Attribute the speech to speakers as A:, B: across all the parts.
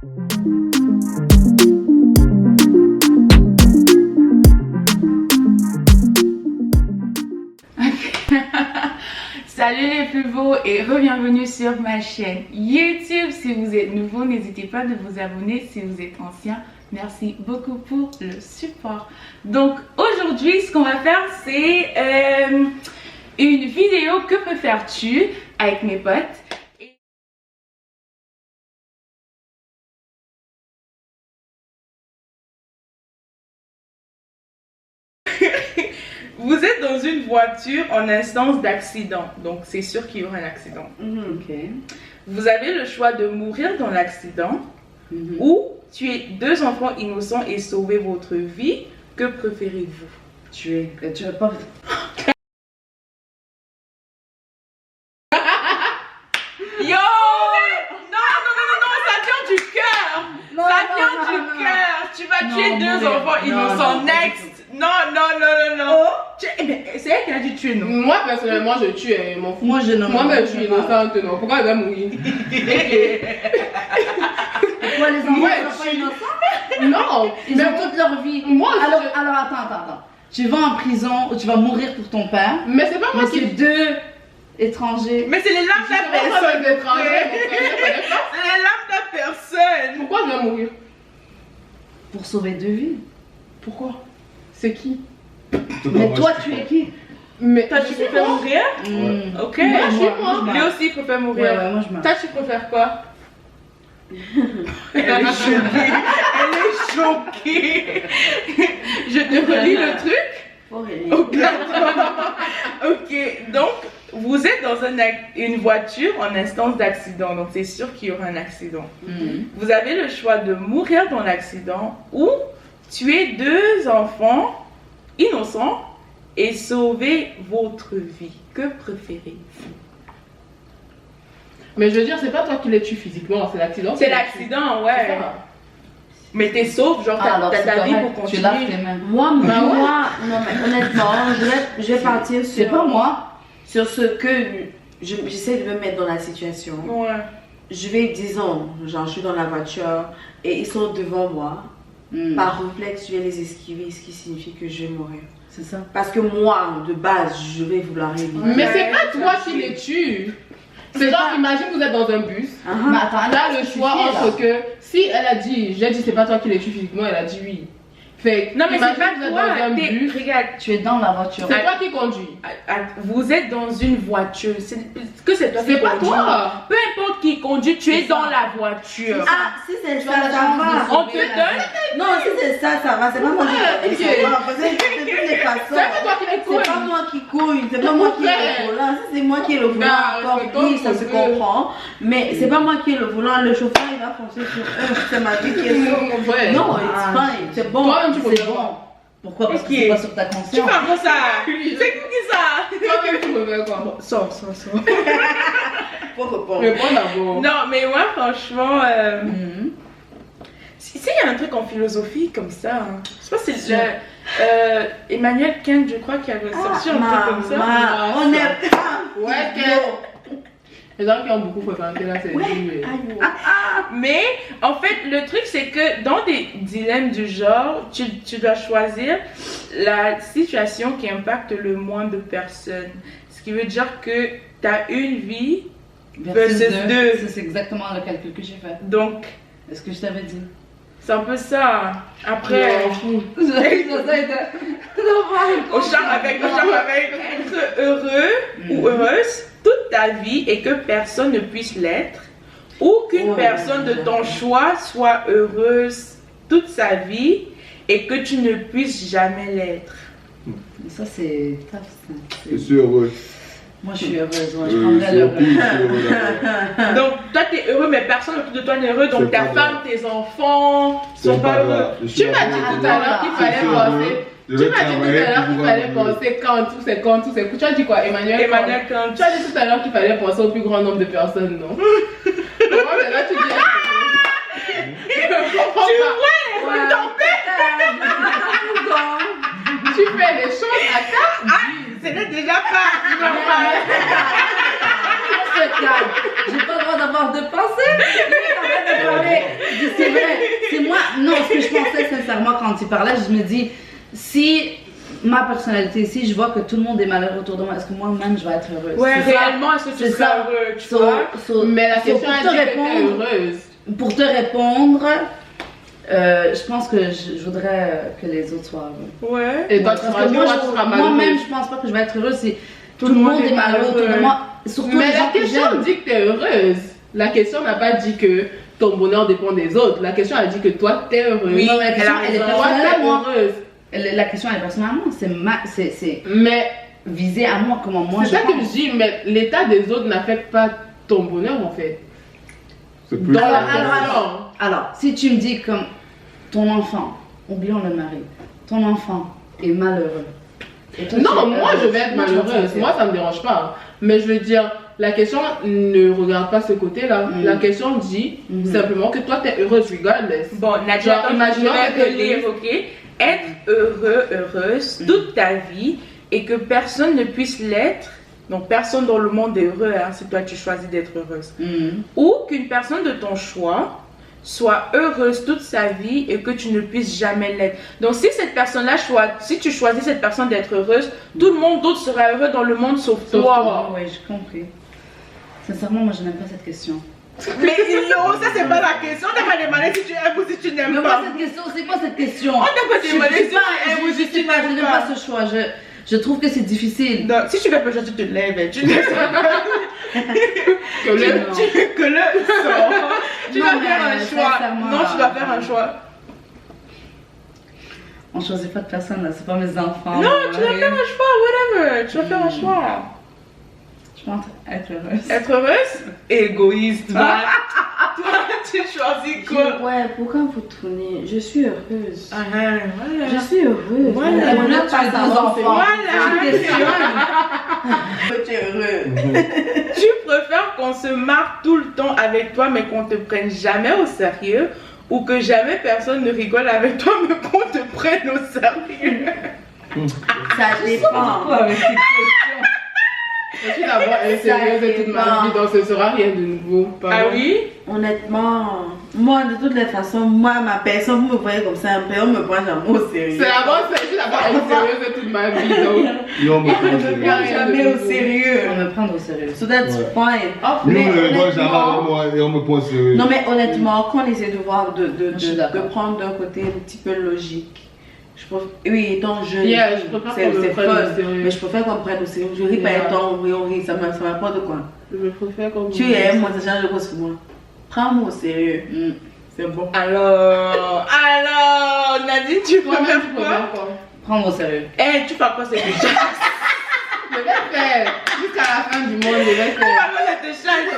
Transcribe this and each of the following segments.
A: Salut les plus beaux et re-bienvenue sur ma chaîne YouTube. Si vous êtes nouveau, n'hésitez pas de vous abonner. Si vous êtes ancien, merci beaucoup pour le support. Donc aujourd'hui, ce qu'on va faire, c'est une vidéo que préfères-tu avec mes potes. Vous êtes dans une voiture en instance d'accident, donc c'est sûr qu'il y aura un accident.
B: Okay.
A: Vous avez le choix de mourir dans l'accident ou tuer deux enfants innocents et sauver votre vie. Que préférez-vous?
B: Tu veux pas...
A: Yo! Non, ça vient du cœur! Ça vient du cœur! Tu vas tuer deux enfants innocents, next! Non. C'est elle qui a dû tuer, non?
C: Moi, personnellement, je tue, m'en fous.
B: Moi, je n'en
C: Moi, je suis innocente, non. Pourquoi elle va mourir?
B: Pourquoi les enfants sont pas innocents?
C: Non!
B: Ils ont toute leur vie.
C: Moi,
B: alors, attends. Tu vas en prison ou tu vas mourir pour ton père.
C: Mais c'est pas moi qui...
B: c'est deux étrangers.
A: Mais c'est les larmes de la personne!
C: C'est
A: les larmes de la personne!
C: Pourquoi je vais mourir?
B: Pour sauver deux vies.
C: Pourquoi? C'est qui?
B: Mais toi, tu es qui?
C: Mais
A: Toi, tu préfères mourir? Ok.
C: Moi.
A: Lui aussi, il préfère mourir.
B: Ouais, moi je meurs.
A: Toi, tu préfères quoi? Elle est choquée. Je te relis le truc. Ok, donc vous êtes dans une voiture en instance d'accident, donc c'est sûr qu'il y aura un accident. Vous avez le choix de mourir dans l'accident ou tuer deux enfants innocents et sauver votre vie. Que préférez-vous?
C: Mais je veux dire, c'est pas toi qui les tues physiquement, c'est l'accident.
A: C'est l'accident, ouais. Mais t'es sauve, genre t'as ta vie pour continuer.
B: Tu laves tes mains.
D: Moi, non, mais honnêtement, je vais partir sur...
B: C'est pas moi.
D: Sur ce que j'essaie de me mettre dans la situation.
A: Ouais.
D: Je vais, disons, genre je suis dans la voiture et ils sont devant moi. Par réflexe, je vais les esquiver, ce qui signifie que je vais mourir.
B: C'est ça.
D: Parce que moi, de base, je vais vouloir éviter.
C: Mais c'est pas toi qui les tues. C'est genre, imagine que vous êtes dans un bus.
B: Mais attends,
C: Là, le choix entre que si elle a dit, j'ai dit c'est pas toi qui les tues physiquement, elle a dit oui. Fait,
A: non mais c'est pas
C: vous êtes
A: toi,
C: dans un bus.
A: regarde,
B: tu es dans la voiture.
C: C'est toi qui conduis.
A: Vous êtes dans une voiture, que c'est toi qui
C: C'est pas
A: conduis.
C: toi.
A: Peu importe qui conduit, tu es dans la voiture.
D: Ah, si c'est ça, ça va.
A: On te donne.
D: Non, si c'est ça, ça va. C'est pas moi qui conduis. C'est toutes les façons.
C: C'est pas toi qui les
D: C'est pas moi qui couille, c'est pas moi qui ai le volant. Ça, c'est moi qui ai le volant. Encore oui, ça se comprend. Mais c'est pas moi qui ai le volant. Le chauffeur, il va foncer sur eux. C'est ma vie qui est sur. Non, it's fine. C'est bon. C'est bon.
B: Pourquoi? Parce que c'est pas sur ta conscience.
A: Tu parles comme ça. C'est qui ça?
C: Toi-même, tu me fais quoi?
A: Sors.
D: Faut répondre.
C: Réponds d'abord.
A: Non, mais moi, franchement, si il y a un truc en philosophie comme ça, je sais pas si c'est Emmanuel Kant, je crois, qui avait sorti un truc comme ça.
D: On est pas.
C: Ouais, les gens qui ont beaucoup fréquenté là, c'est dur.
A: Mais en fait, le truc c'est que dans des dilemmes du genre, tu dois choisir la situation qui impacte le moins de personnes. Ce qui veut dire que tu as une vie versus deux.
B: C'est exactement le calcul que j'ai fait.
A: Donc,
B: est-ce que je t'avais dit?
A: c'est un peu ça. Après, au charme avec, être heureux ou heureuse toute ta vie et que personne ne puisse l'être, ou qu'une personne de ton choix soit heureuse toute sa vie et que tu ne puisses jamais l'être.
B: Ça c'est...
E: Je suis heureux.
B: Moi je suis heureuse, je prendrais l'heureux.
A: Donc toi tu es heureux mais personne autour de toi n'est heureux, donc ta femme, tes enfants sont pas heureux.
C: Tu m'as dit tout à l'heure qu'il fallait penser. Tu m'as dit tout à l'heure qu'il fallait penser quand tout c'est. Tu as dit quoi, Emmanuel
A: Kant.
C: Tu as dit tout à l'heure qu'il fallait penser au plus grand nombre de personnes, non? Pourquoi là tu dis...
A: Tu vois les rues tomber.
C: Tu fais les choses à ta vie.
A: C'était déjà pas normal.
B: J'ai pas le droit d'avoir de pensée. C'est vrai, c'est moi. Non, ce que je pensais sincèrement quand tu parlais, je me dis, si ma personnalité, si je vois que tout le monde est malheureux autour de moi, est-ce que moi-même je vais être heureuse?
A: Ouais, réellement, est-ce que tu seras heureux, tu vois?
C: Mais la question est dit que t'es heureuse.
B: Pour te répondre, je pense que je voudrais que les autres soient heureux.
A: Ouais.
C: Et toi, tu seras malheureuse.
B: Moi-même, je pense pas que je vais être heureuse si tout le monde est malheureux autour de moi. Surtout
C: mais la question dit que t'es heureuse. La question n'a pas dit que ton bonheur dépend des autres. La question a dit que toi, t'es heureuse.
B: Oui, la question, elle est personnelle à moi.
C: Heureuse.
B: La question elle est personnelle à moi. C'est
C: Mais
B: visé à moi, comment moi
C: c'est ça que je dis, mais l'état des autres n'affecte pas ton bonheur en fait.
E: C'est plus
C: Dans la
E: important.
B: Alors, si tu me dis comme ton enfant, oublions le mari, ton enfant est malheureux. Et toi,
C: Non,
B: tu es
C: moi
B: heureuse.
C: je vais être
B: Moi, je
C: malheureuse.
B: pense que
C: Moi ça me dérange pas. Mais je veux dire, la question ne regarde pas ce côté-là.
B: Mm.
C: La question dit simplement que toi t'es heureuse regardless.
A: Bon, Nadia,
C: Genre,
A: attends,
C: imaginons
A: je
C: que
A: vais
C: t'es
A: te lire, ok? Être heureux, heureuse toute ta vie et que personne ne puisse l'être. Donc, personne dans le monde est heureux hein, si toi tu choisis d'être heureuse. Ou qu'une personne de ton choix soit heureuse toute sa vie et que tu ne puisses jamais l'être. Donc, si cette personne-là, si tu choisis cette personne d'être heureuse, tout le monde d'autre sera heureux dans le monde sauf toi.
B: Oui, j'ai compris. Sincèrement, moi je n'aime pas cette question.
A: Mais non, ça c'est pas la question. On t'a pas demandé si tu aimes ou si tu n'aimes
B: Mais
A: pas.
B: moi, cette question, c'est quoi cette question?
A: On t'a pas demandé si tu aimes ou si tu
B: je
A: n'aimes
B: n'aime
A: pas.
B: pas ce choix. Je trouve que c'est difficile.
A: Donc, si tu fais pas ça, tu te lèves et tu laisses
C: Que le-
A: que le sort. Tu
B: Non,
A: vas
B: mais
A: faire un choix.
B: sincèrement,
A: Non, tu vas faire un choix.
B: On choisit pas de personne là, c'est pas mes enfants.
A: Non, tu vas faire un choix, whatever. Tu vas faire un choix.
B: Je pense être heureuse.
A: Être heureuse? Égoïste. Toi, tu choisis quoi?
D: Ouais, pourquoi vous tournez? Je suis heureuse.
A: Ah, voilà.
D: Je suis heureuse.
A: Voilà.
D: On n'a pas d'enfants.
A: Voilà.
D: Tu es heureux.
A: Tu préfères qu'on se marre tout le temps avec toi mais qu'on te prenne jamais au sérieux ou que jamais personne ne rigole avec toi mais qu'on te prenne au sérieux?
D: Ça dépend.
B: avec ces questions?
C: Je suis d'abord sérieuse de toute ma vie, donc ce sera rien de nouveau. Pardon.
A: Ah oui?
D: Honnêtement, moi de toutes les façons, moi ma personne, vous me voyez comme ça un peu, on me prend jamais au sérieux.
C: C'est d'abord, je suis d'abord sérieuse de toute ma vie, donc.
E: Et on me prend
D: On me
E: sérieux.
D: prend jamais au sérieux.
B: On me prendre au sérieux.
D: So that's
E: Ouais.
D: fine.
E: Nous,
D: Mais
E: on me prend jamais
D: honnêtement-
E: avec moi et on me prend sérieux.
D: Non mais honnêtement, quand on essaie de voir,
B: Je suis d'accord.
D: de prendre d'un côté un petit peu logique, je préfère, oui, étant jeune,
C: Yeah, je préfère
D: c'est
C: qu'on me
D: c'est
C: prenne
D: fun,
C: au sérieux.
D: mais je préfère qu'on me prenne au sérieux. Je ris pas
C: Yeah.
D: étant, oui, on rit, ça m'apporte quoi.
C: Je préfère qu'on
D: Tu aimes, moi, ça change de cause pour moi. Prends-moi au sérieux, c'est bon.
A: Alors, Nadine, tu
C: Toi-même,
A: préfères
C: tu
A: quoi?
C: préfères quoi?
B: Prendre au sérieux.
A: Eh, tu fais quoi cette échange?
C: Je vais faire. Jusqu'à la fin du monde, je vais
A: Tu fais
C: faire.
A: quoi cette échange?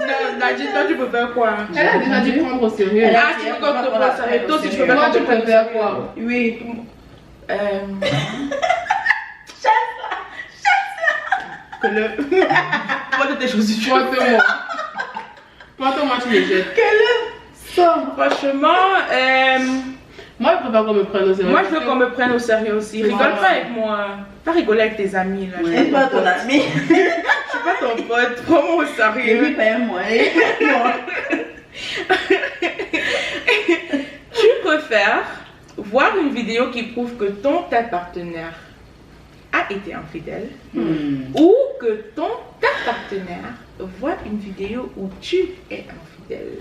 A: Non, Nadine, toi tu préfères quoi?
C: Elle a déjà dit prendre au sérieux.
D: Elle a-
A: Ah, tu veux qu'on te prenne au sérieux? Toi aussi tu préfères
C: Toi,
A: qu'on te
C: tu
A: prenne au
C: préfères
A: sérieux?
C: quoi?
D: Oui.
A: Que le... Pourquoi tu t'es choisi?
C: Pointe-moi. Pointe-moi, tu me jettes.
A: Franchement,
C: Moi, je préfère qu'on me prenne au sérieux.
A: moi je veux qu'on me prenne au sérieux aussi. Rigole
C: Voilà.
A: pas avec moi. Pas rigoler avec tes amis là.
B: Ouais.
A: Je
D: Et toi, ton ami,
A: suis pas ton pote. Prends-moi au
D: je
A: sérieux.
D: ris pas moi.
A: Tu préfères voir une vidéo qui prouve que ta partenaire a été infidèle ou que ta partenaire voit une vidéo où tu es infidèle?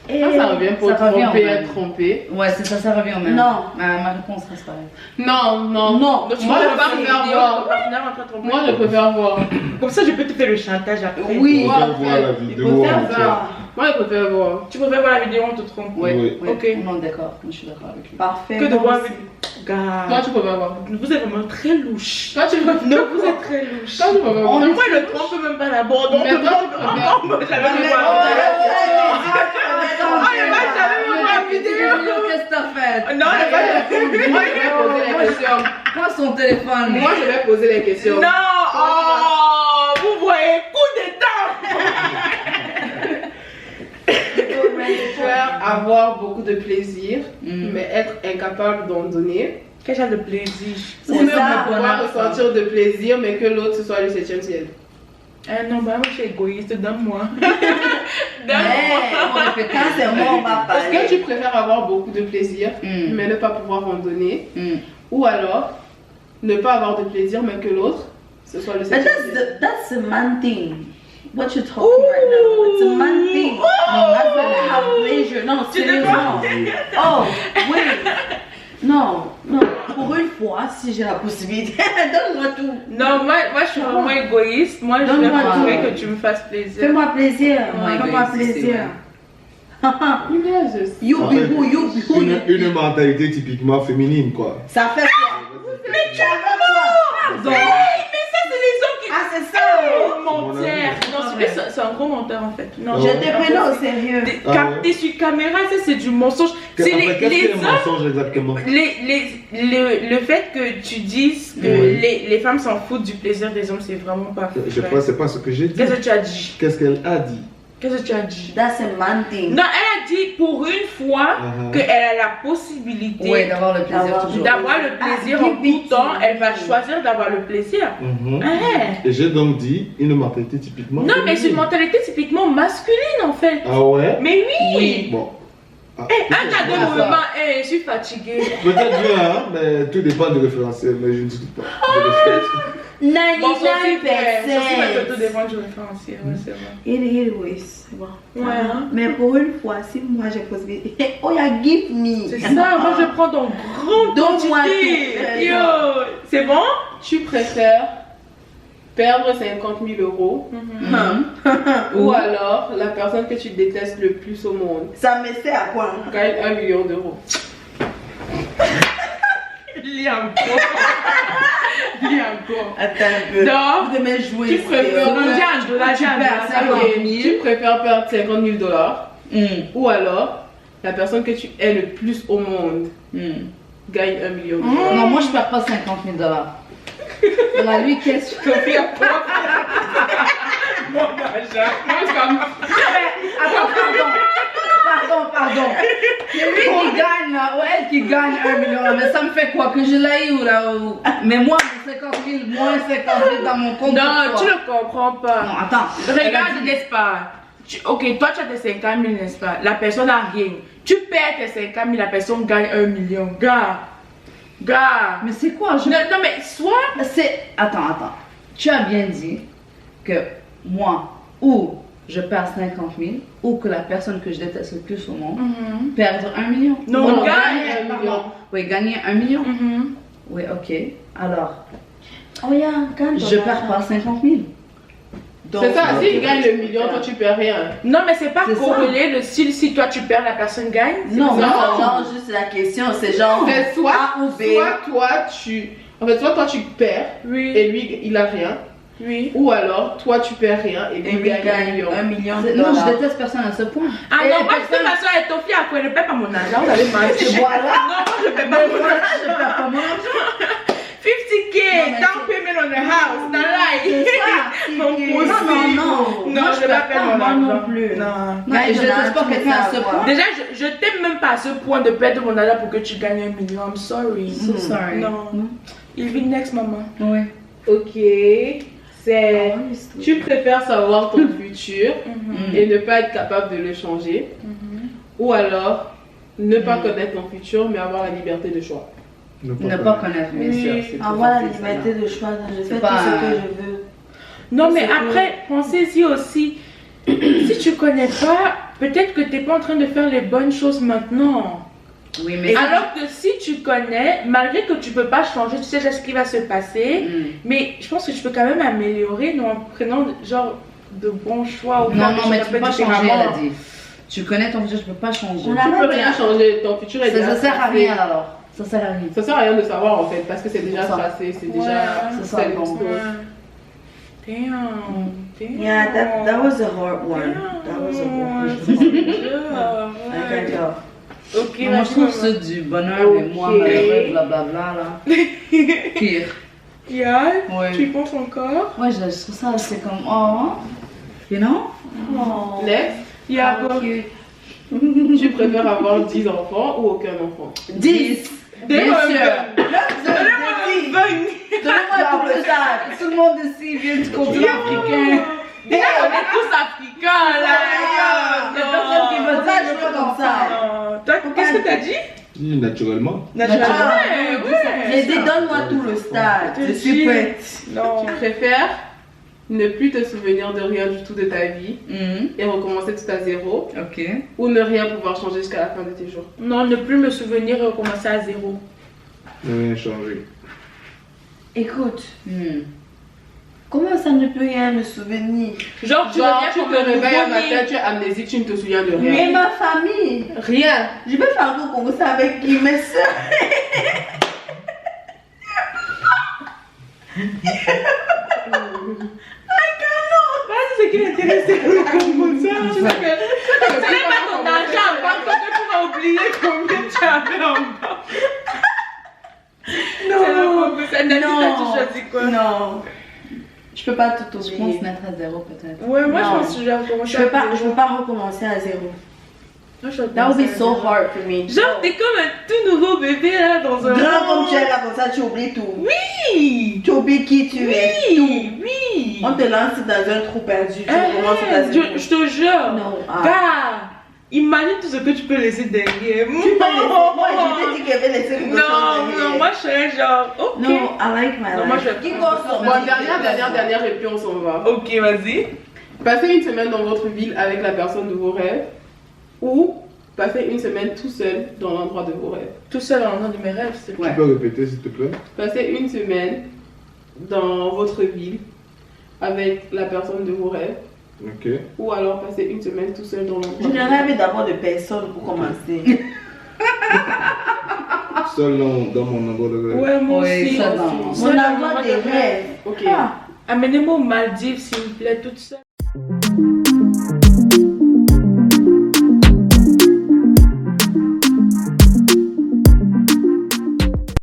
C: Ça revient pour
B: Ça revient au
C: tromper,
B: même.
C: être trompé.
B: Ouais, c'est ça, ça revient au même.
D: Non.
B: Ma réponse reste pareille.
C: Non, non.
D: Non.
A: Donc, tu
C: Moi, je
A: préfères voir une
C: préfère
A: vidéo
C: voir.
A: de ton partenaire en train de tromper?
C: Moi, je préfère voir.
A: Comme ça, je peux te faire le chantage après.
D: Oui.
E: On peut voir la vidéo.
C: faire
E: on
C: ça.
E: fait.
C: Moi, je préfère voir.
A: Tu préfères voir la vidéo en te trompant?
B: Ouais.
E: Oui.
B: Ouais.
A: Ok.
B: Non, d'accord. Je suis d'accord avec lui.
D: Parfait.
A: Que de
D: moi
A: voir
D: aussi.
A: Gars,
C: Toi, tu préfères voir.
A: vous êtes vraiment très louche.
C: Toi, tu préfères
A: Non, vous êtes très louche.
C: Toi, tu préfères voir.
A: Moi, le trompe même pas d'abord. Donc,
C: Mais toi, tu préfères.
A: moi, j'avais
D: Mais
A: même
D: oh,
A: pas.
D: attends,
A: Ah, mais moi, j'avais même pas la vidéo.
B: Qu'est-ce que t'as fait?
A: Non, elle va
C: Moi, je vais poser les questions.
B: Prends son téléphone.
C: Moi, je vais poser les questions.
A: Non, oh, vous voyez, coup d'état.
C: Je préfère avoir beaucoup de plaisir, mais être incapable d'en donner.
A: Quel genre de plaisir.
C: Ou ne
D: ça,
C: pas pouvoir
B: bonheur, ça.
C: ressentir de plaisir, mais que l'autre ce soit le 7e ciel.
A: Ah non, bah moi je suis égoïste, donne-moi.
D: Mais quand c'est moi, on va parler.
C: Est-ce que tu préfères avoir beaucoup de plaisir, mais ne pas pouvoir en donner, ou alors ne pas avoir de plaisir, mais que l'autre, ce soit le seul.
D: But that's a man thing. What you talking right now? It's a man thing. No, that's not have pleasure. Non, sérieusement. Oh, oui. Non. Pour une fois, si j'ai la possibilité, donne-moi tout.
A: Non, moi je suis vraiment égoïste. Moi, je vais trouver que tu me fasses plaisir.
D: Fais-moi plaisir. Fais-moi plaisir. You be who.
E: Une mentalité typiquement féminine, quoi.
D: Ça fait quoi?
A: Mais tu as mais ça, c'est les hommes qui.
D: Ah, c'est ça.
A: Menteur. Non, c'est un gros menteur en fait. Non,
D: Je te prends au sérieux.
A: Capté sur caméra, ça c'est du mensonge. C'est
E: Qu'est-ce
A: les
E: que le
A: hommes.
E: mensonge exactement?
A: Le fait que tu dises que les femmes s'en foutent du plaisir des hommes, c'est vraiment pas vrai.
E: Je crois que c'est pas ce que j'ai dit.
A: Qu'est-ce que tu as dit?
E: Qu'est-ce qu'elle a dit?
A: Qu'est-ce que tu as dit?
D: That's a man thing.
A: Non, elle a dit pour une fois qu'elle a la possibilité
B: d'avoir le plaisir toujours.
A: d'avoir le plaisir en tout temps. Elle va choisir d'avoir le plaisir.
E: Et j'ai donc dit une mentalité typiquement
A: Non, mais c'est une
E: féminine.
A: mentalité typiquement masculine en fait.
E: Ah ouais?
A: Mais oui.
E: Bon. Ah,
A: Un cadeau de moment, je suis fatiguée.
E: peut-être bien, hein, mais tout dépend du référentiel, mais je ne discute pas.
A: Bon, Sophie,
D: 99%.
A: tout dépend du référentiel, ouais, c'est vrai.
D: Oui, c'est bon.
A: Ouais, hein.
D: Mais pour une fois, si moi j'ai possibilité, oh, ya give me.
A: C'est ça, moi je prends ton grand
D: Donne-moi
A: quantité.
D: tout.
A: Yo, c'est bon?
C: Tu préfères perdre 50 000 euros ou alors la personne que tu détestes le plus au monde
D: Ça me sert à quoi?
C: gagne 1 million d'euros.
A: Liam.
D: Attends un peu.
A: Donc,
D: Vous devez jouer.
C: Tu préfères
A: $50,000.
C: Tu préfères perdre 50 000 $ ou alors la personne que tu hais le plus au monde gagne 1 million d'euros.
B: Non, moi je perds pas 50 000 $. On a lui, qu'est-ce que tu fais? Pardon. C'est lui qui gagne là, ou elle qui gagne 1 million. Mais ça me fait quoi? Que je l'aille ou là ou... Mais moi, 50 000, moins 50 000 dans mon compte.
A: Non, tu ne comprends pas.
B: Non, attends.
A: Regarde, n'est-ce pas? Ok, toi tu as tes 50 000, n'est-ce pas? La personne n'a rien. Tu perds tes 50 000, la personne gagne 1 million. Gars.
B: Mais c'est quoi?
A: Non, mais soit.
B: Attends. Tu as bien dit que moi, ou je perds 50 000, ou que la personne que je déteste le plus au monde perdre 1 million.
A: Non,
C: gagne 1 million.
B: Oui, gagner 1 million. Oui, ok. Alors,
D: Oh, ya, quand
B: je perds pas 50 000.
C: C'est ça, si il gagne le million, toi tu perds rien.
A: Non, mais c'est pas
B: C'est
A: corrélé le style si toi tu perds, la personne gagne.
D: Non,
C: Non.
D: genre juste la question, c'est genre
C: C'est soit,
D: A ou B.
C: soit toi tu perds
A: Oui.
C: et lui il a rien,
A: Oui.
C: ou alors toi tu perds rien et
D: Et
C: lui
D: lui
C: gagne 1
D: gagne
C: million.
D: 1 million de
B: Non, je
D: dollars.
B: déteste personne à ce point.
A: Ah
B: Et
A: non, moi je
B: personne-
A: fais ma soeur et Tophie à quoi elle ne paie pas mon argent, vous allez mentir.
B: Voilà.
A: Non, moi je ne paie pas mon argent.
B: Je perds pas mon argent.
A: 50K, down payment on the house, not like. Mon pouce.
D: Non.
A: Non,
D: Moi,
A: je m'appelle mon
D: moi
A: argent.
D: non plus.
A: Non.
B: Non, et je déteste pas quelqu'un à ce point.
A: Déjà, je t'aime même pas à ce point de perdre mon argent pour que tu gagnes 1 million. I'm sorry.
B: So sorry.
A: Non. Il vit next, maman.
B: Oui.
C: Ok, c'est tu préfères savoir ton futur et ne pas être capable de le changer, ou alors ne pas connaître ton futur mais avoir la liberté de choix.
B: Ne pas connaître, bien sûr. c'est tout
D: Avoir la
B: facile, ça,
D: liberté de choix, je fais tout
B: pas-
D: ce que je veux.
A: Non, mais
D: C'est
A: après, pensez-y aussi. Si tu connais pas, peut-être que tu n'es pas en train de faire les bonnes choses maintenant.
B: Oui, mais
A: Alors que si tu connais, malgré que tu peux pas changer, tu sais déjà ce qui va se passer, mais je pense que tu peux quand même améliorer non, en prenant genre de bons choix. Ou
B: non,
A: pas,
B: mais
A: je
B: tu peux pas
A: répète
B: changer, elle
A: différemment.
B: a dit. Tu connais ton futur, tu peux pas changer.
D: On a-
C: Tu peux rien changer, ton futur est déjà
B: Ça sert à
C: tracé.
B: rien alors. Ça sert à rien.
C: Ça sert à rien de savoir en fait parce que c'est déjà
B: C'est ça.
C: tracé, c'est
A: Ouais,
C: déjà
B: c'est ça,
C: tel
B: bon.
C: discours.
A: Damn.
D: Yeah, that was a hard one. That was a hard one. I can tell.
A: Ok,
B: Moi, je
A: vas-y,
B: trouve
A: maman.
B: ça du bonheur, mais moi,
C: Ok.
B: malheureux, blablabla, là. Pire.
A: Yeah,
B: Ouais.
A: tu y penses encore?
B: Ouais, je trouve ça assez comme, oh, you know?
D: Oh,
C: Next,
A: Yeah,
D: how
A: go.
D: cute.
C: tu préfères avoir 10 enfants ou aucun enfant?
B: 10.
A: Des
B: Bien
A: moments.
B: sûr.
D: Je te dis.
A: venir.
B: Donnez-moi tout le stade. Tout le monde ici vient du continent africain.
A: Déjà, on est tous africains là.
B: Il y a personne qui va dire je veux comme ça.
A: Toi, qu'est-ce que t'as dit?
E: Naturellement.
A: Naturellement.
B: Mais donne-moi tout le stade. Je suis prête.
A: Non.
C: Tu préfères ne plus te souvenir de rien du tout de ta vie et recommencer tout à zéro,
B: Ok.
C: ou ne rien pouvoir changer jusqu'à la fin de tes jours?
A: Non, ne plus me souvenir et recommencer à zéro.
E: Ne rien changer.
D: Écoute, comment ça ne peut rien me souvenir?
A: Genre, tu
C: Genre,
A: reviens
C: tu
A: pour
C: te
A: me
C: réveilles un matin,
A: nouveau-né.
C: tu es amnésique, tu ne te souviens de rien.
D: Mais ma famille,
C: Rien.
D: je vais faire un Congo ça avec qui? Mes soeurs.
A: C'est ce qui l'intéressait comme ça. Tu n'avais pas ton argent en banque, donc tu vas oublier combien tu avais en banque. Non, c'est le t'as choisi quoi?
D: Non. Je peux pas tout
B: Je pense
D: oublier.
B: mettre à zéro peut-être.
A: Ouais, moi
D: Non.
A: je pense que je vais recommencer.
D: Je peux pas recommencer à zéro. That would be so hard for me.
A: Genre, t'es comme un tout nouveau bébé là dans un.
D: Grand comme tu es là, comme ça, tu oublies tout.
A: Oui!
D: Tu oublies qui tu es.
A: Oui! Oui!
D: On te lance dans un trou perdu. Tu recommences à
A: Je
D: zéro.
A: te jure!
D: Non.
A: Gars! Imagine tout ce que tu peux laisser derrière.
D: Moi, je t'ai dit qu'il y avait laissé quelque chose
A: Non,
D: derrière.
A: non, moi je serais genre. Ok.
D: Non, I like my
A: Non, moi,
D: life.
A: je-
D: Qui gosse
C: Bon, dernière, et puis on s'en va.
A: Ok, vas-y.
C: Passer une semaine dans votre ville avec la personne de vos rêves, ou passer une semaine tout seul dans l'endroit de vos rêves.
A: Tout seul en nom de mes rêves, c'est
E: Tu peux répéter s'il te plaît?
C: Passer une semaine dans votre ville avec la personne de vos rêves,
E: Ok.
C: ou alors passer une semaine tout seul dans l'endroit
D: Je
C: de
D: ne
C: vos rêves.
D: rêve d'abord de personne pour commencer.
E: Seul dans mon endroit de rêve.
A: Ouais, moi
B: Ouais,
A: aussi.
B: ça, non.
D: Mon endroit des rêves.
C: Ok.
D: Ah.
A: Amenez-moi aux Maldives, s'il vous plaît, toute seule.